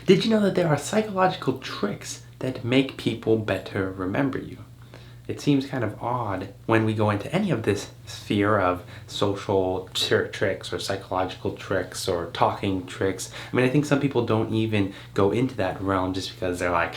Did you know that there are psychological tricks that make people better remember you? It seems kind of odd when we go into any of this sphere of social tricks or psychological tricks or talking tricks. I mean, I think some people don't even go into that realm just because they're like,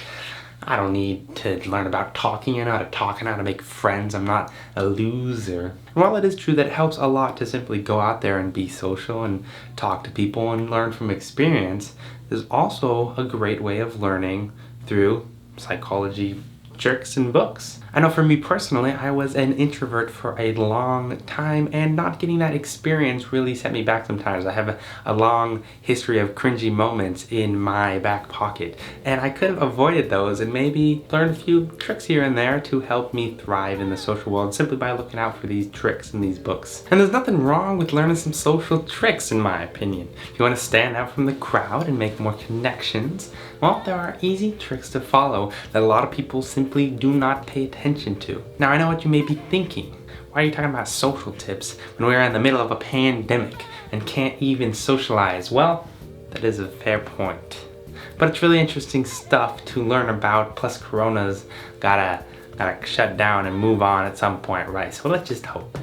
I don't need to learn about talking. I know how to talk and how to make friends. I'm not a loser. And while it is true that it helps a lot to simply go out there and be social and talk to people and learn from experience, there's also a great way of learning through psychology tricks and books. I know for me personally, I was an introvert for a long time, and not getting that experience really set me back sometimes. I have a long history of cringy moments in my back pocket, and I could have avoided those and maybe learned a few tricks here and there to help me thrive in the social world simply by looking out for these tricks in these books. And there's nothing wrong with learning some social tricks, in my opinion. If you want to stand out from the crowd and make more connections, well, there are easy tricks to follow that a lot of people simply do not pay attention to. Now, I know what you may be thinking. Why are you talking about social tips when we're in the middle of a pandemic and can't even socialize? Well, that is a fair point. But it's really interesting stuff to learn about, plus Corona's gotta shut down and move on at some point, right? So let's just hope.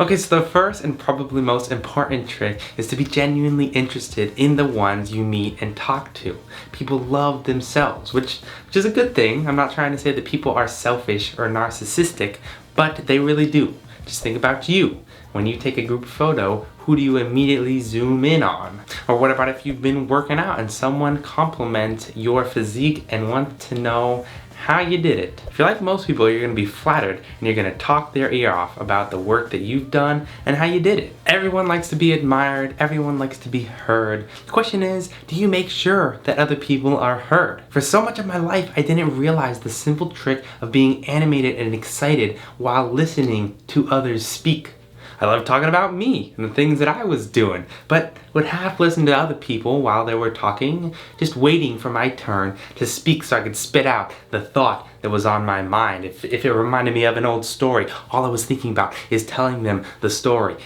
Okay, so the first and probably most important trick is to be genuinely interested in the ones you meet and talk to. People love themselves, which is a good thing. I'm not trying to say that people are selfish or narcissistic, but they really do. Just think about you. When you take a group photo, who do you immediately zoom in on? Or what about if you've been working out and someone compliments your physique and wants to know how you did it? If you're like most people, you're going to be flattered and you're going to talk their ear off about the work that you've done and how you did it. Everyone likes to be admired. Everyone likes to be heard. The question is, do you make sure that other people are heard? For so much of my life, I didn't realize the simple trick of being animated and excited while listening to others speak. I loved talking about me and the things that I was doing, but would half listen to other people while they were talking, just waiting for my turn to speak so I could spit out the thought that was on my mind. If it reminded me of an old story, all I was thinking about is telling them the story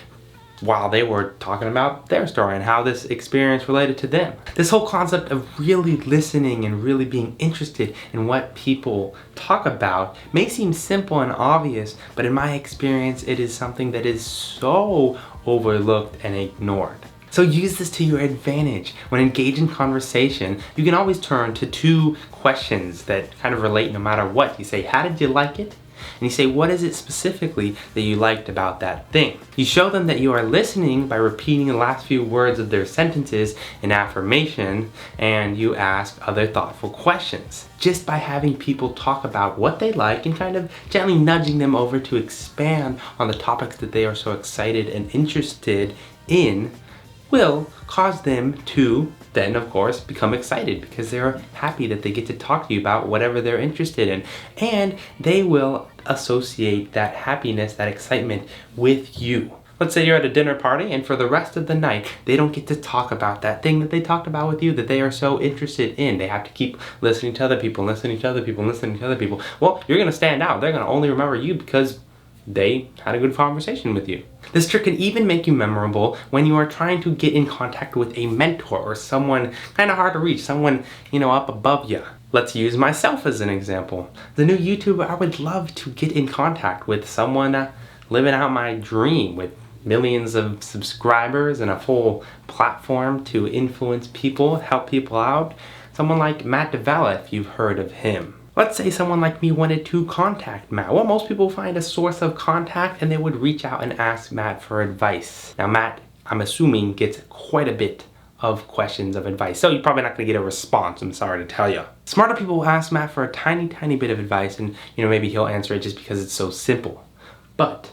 while they were talking about their story and how this experience related to them. This whole concept of really listening and really being interested in what people talk about may seem simple and obvious, but in my experience, it is something that is so overlooked and ignored. So use this to your advantage. When engaged in conversation, you can always turn to two questions that kind of relate no matter what. You say, how did you like it? And you say, what is it specifically that you liked about that thing? You show them that you are listening by repeating the last few words of their sentences in affirmation, and you ask other thoughtful questions. Just by having people talk about what they like and kind of gently nudging them over to expand on the topics that they are so excited and interested in will cause them to then, of course, become excited because they're happy that they get to talk to you about whatever they're interested in. And they will associate that happiness, that excitement with you. Let's say you're at a dinner party and for the rest of the night, they don't get to talk about that thing that they talked about with you that they are so interested in. They have to keep listening to other people, listening to other people, listening to other people. Well, you're gonna stand out. They're gonna only remember you because they had a good conversation with you. This trick can even make you memorable when you are trying to get in contact with a mentor or someone kind of hard to reach, someone, up above you. Let's use myself as an example. The new YouTuber, I would love to get in contact with someone living out my dream with millions of subscribers and a full platform to influence people, help people out. Someone like Matt D'Avella, if you've heard of him. Let's say someone like me wanted to contact Matt. Well, most people find a source of contact and they would reach out and ask Matt for advice. Now, Matt, I'm assuming, gets quite a bit of questions of advice, so you're probably not gonna get a response, I'm sorry to tell you. Smarter people will ask Matt for a tiny, tiny bit of advice and, maybe he'll answer it just because it's so simple. But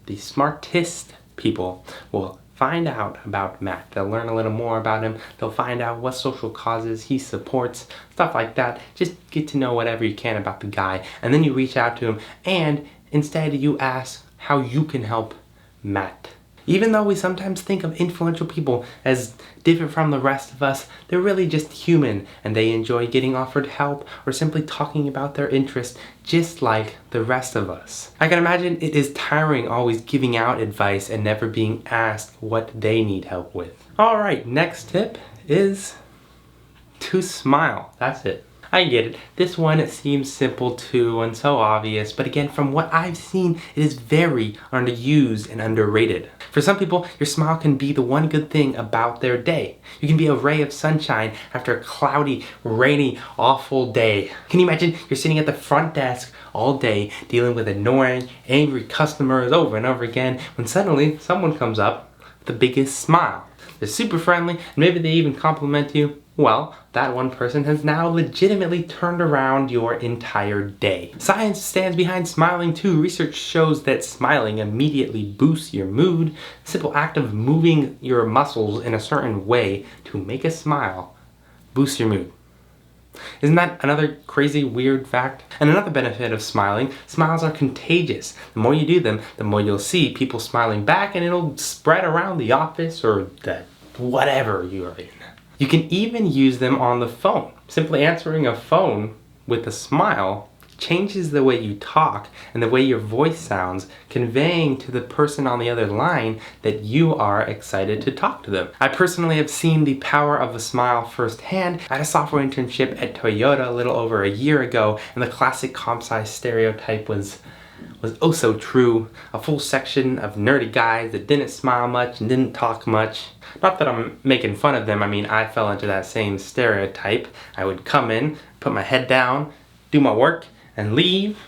the smartest people will find out about Matt. They'll learn a little more about him. They'll find out what social causes he supports, stuff like that. Just get to know whatever you can about the guy. And then you reach out to him and instead you ask how you can help Matt. Even though we sometimes think of influential people as different from the rest of us, they're really just human and they enjoy getting offered help or simply talking about their interests just like the rest of us. I can imagine it is tiring always giving out advice and never being asked what they need help with. Alright, next tip is to smile. That's it. I get it. This one seems simple too and so obvious, but again, from what I've seen, it is very underused and underrated. For some people, your smile can be the one good thing about their day. You can be a ray of sunshine after a cloudy, rainy, awful day. Can you imagine you're sitting at the front desk all day dealing with annoying, angry customers over and over again when suddenly someone comes up with the biggest smile. They're super friendly and maybe they even compliment you. Well, that one person has now legitimately turned around your entire day. Science stands behind smiling too. Research shows that smiling immediately boosts your mood. The simple act of moving your muscles in a certain way to make a smile boosts your mood. Isn't that another crazy, weird fact? And another benefit of smiling, smiles are contagious. The more you do them, the more you'll see people smiling back and it'll spread around the office or the whatever you're in. You can even use them on the phone. Simply answering a phone with a smile changes the way you talk and the way your voice sounds, conveying to the person on the other line that you are excited to talk to them. I personally have seen the power of a smile firsthand. I had a software internship at Toyota a little over a year ago, and the classic comp sci stereotype was oh so true. A full section of nerdy guys that didn't smile much and didn't talk much. Not that I'm making fun of them, I mean I fell into that same stereotype. I would come in, put my head down, do my work, and leave,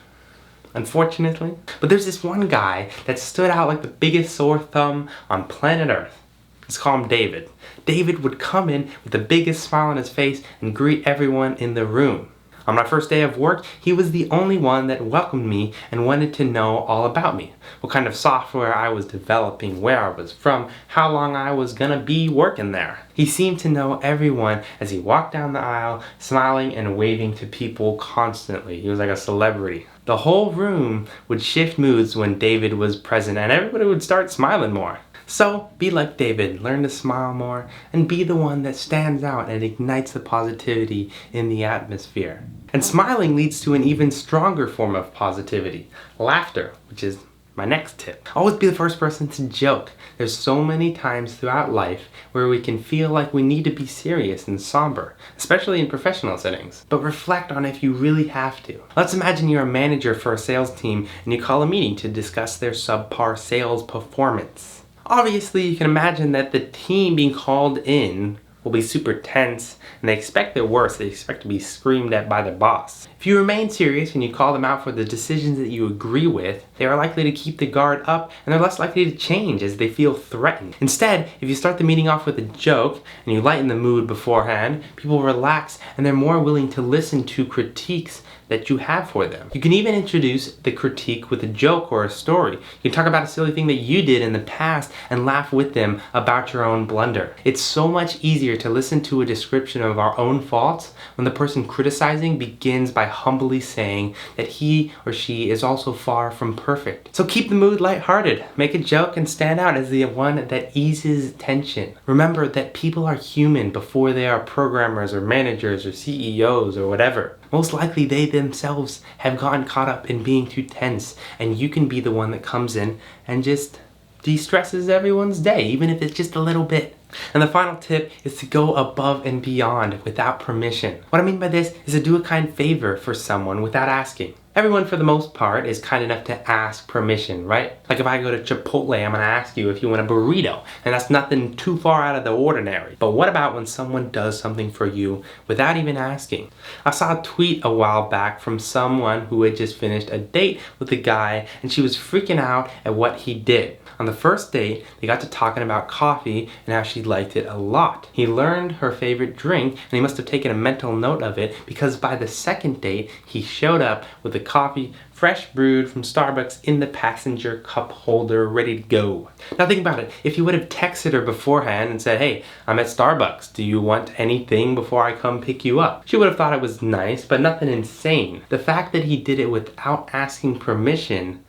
unfortunately. But there's this one guy that stood out like the biggest sore thumb on planet Earth. Let's call him David. David would come in with the biggest smile on his face and greet everyone in the room. On my first day of work, he was the only one that welcomed me and wanted to know all about me. What kind of software I was developing, where I was from, how long I was gonna be working there. He seemed to know everyone as he walked down the aisle, smiling and waving to people constantly. He was like a celebrity. The whole room would shift moods when David was present and everybody would start smiling more. So, be like David, learn to smile more, and be the one that stands out and ignites the positivity in the atmosphere. And smiling leads to an even stronger form of positivity, laughter, which is my next tip. Always be the first person to joke. There's so many times throughout life where we can feel like we need to be serious and somber, especially in professional settings. But reflect on if you really have to. Let's imagine you're a manager for a sales team and you call a meeting to discuss their subpar sales performance. Obviously, you can imagine that the team being called in will be super tense and they expect their worst. They expect to be screamed at by their boss. If you remain serious and you call them out for the decisions that you agree with, they are likely to keep the guard up and they're less likely to change as they feel threatened. Instead, if you start the meeting off with a joke and you lighten the mood beforehand, people relax and they're more willing to listen to critiques that you have for them. You can even introduce the critique with a joke or a story. You can talk about a silly thing that you did in the past and laugh with them about your own blunder. It's so much easier to listen to a description of our own faults when the person criticizing begins by humbly saying that he or she is also far from perfect. So keep the mood lighthearted. Make a joke and stand out as the one that eases tension. Remember that people are human before they are programmers or managers or CEOs or whatever. Most likely they themselves have gotten caught up in being too tense, and you can be the one that comes in and just de-stresses everyone's day, even if it's just a little bit. And the final tip is to go above and beyond without permission. What I mean by this is to do a kind favor for someone without asking. Everyone, for the most part, is kind enough to ask permission, right? Like if I go to Chipotle, I'm gonna ask you if you want a burrito, and that's nothing too far out of the ordinary. But what about when someone does something for you without even asking? I saw a tweet a while back from someone who had just finished a date with a guy, and she was freaking out at what he did. On the first date, they got to talking about coffee and how she liked it a lot. He learned her favorite drink, and he must have taken a mental note of it, because by the second date, he showed up with the coffee fresh brewed from Starbucks in the passenger cup holder, ready to go. Now think about it. If you would have texted her beforehand and said, hey, I'm at Starbucks, do you want anything before I come pick you up? She would have thought it was nice, but nothing insane. The fact that he did it without asking permission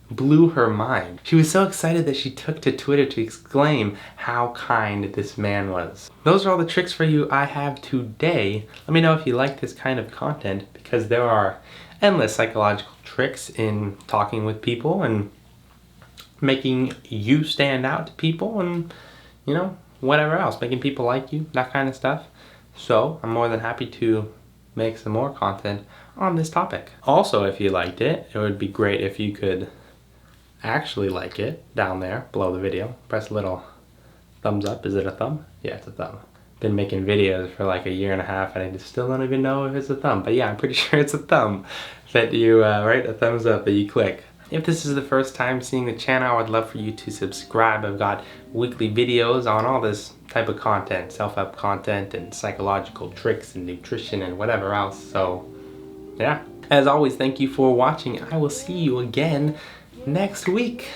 blew her mind. She was so excited that she took to Twitter to exclaim how kind this man was. Those are all the tricks for you I have today. Let me know if you like this kind of content, because there are endless psychological tricks in talking with people and making you stand out to people, and you know, whatever else, making people like you, that kind of stuff. So I'm more than happy to make some more content on this topic. Also, if you liked it, it would be great if you could actually like it down there below the video. Press a little thumbs up. Is it a thumb? Yeah, it's a thumb. Been making videos for like a year and a half and I still don't even know if it's a thumb, but yeah, I'm pretty sure it's a thumb that you right, a thumbs up that you click. If this is the first time seeing the channel, I would love for you to subscribe. I've got weekly videos on all this type of content, self-help content and psychological tricks and nutrition and whatever else. So yeah, as always, thank you for watching. I will see you again next week.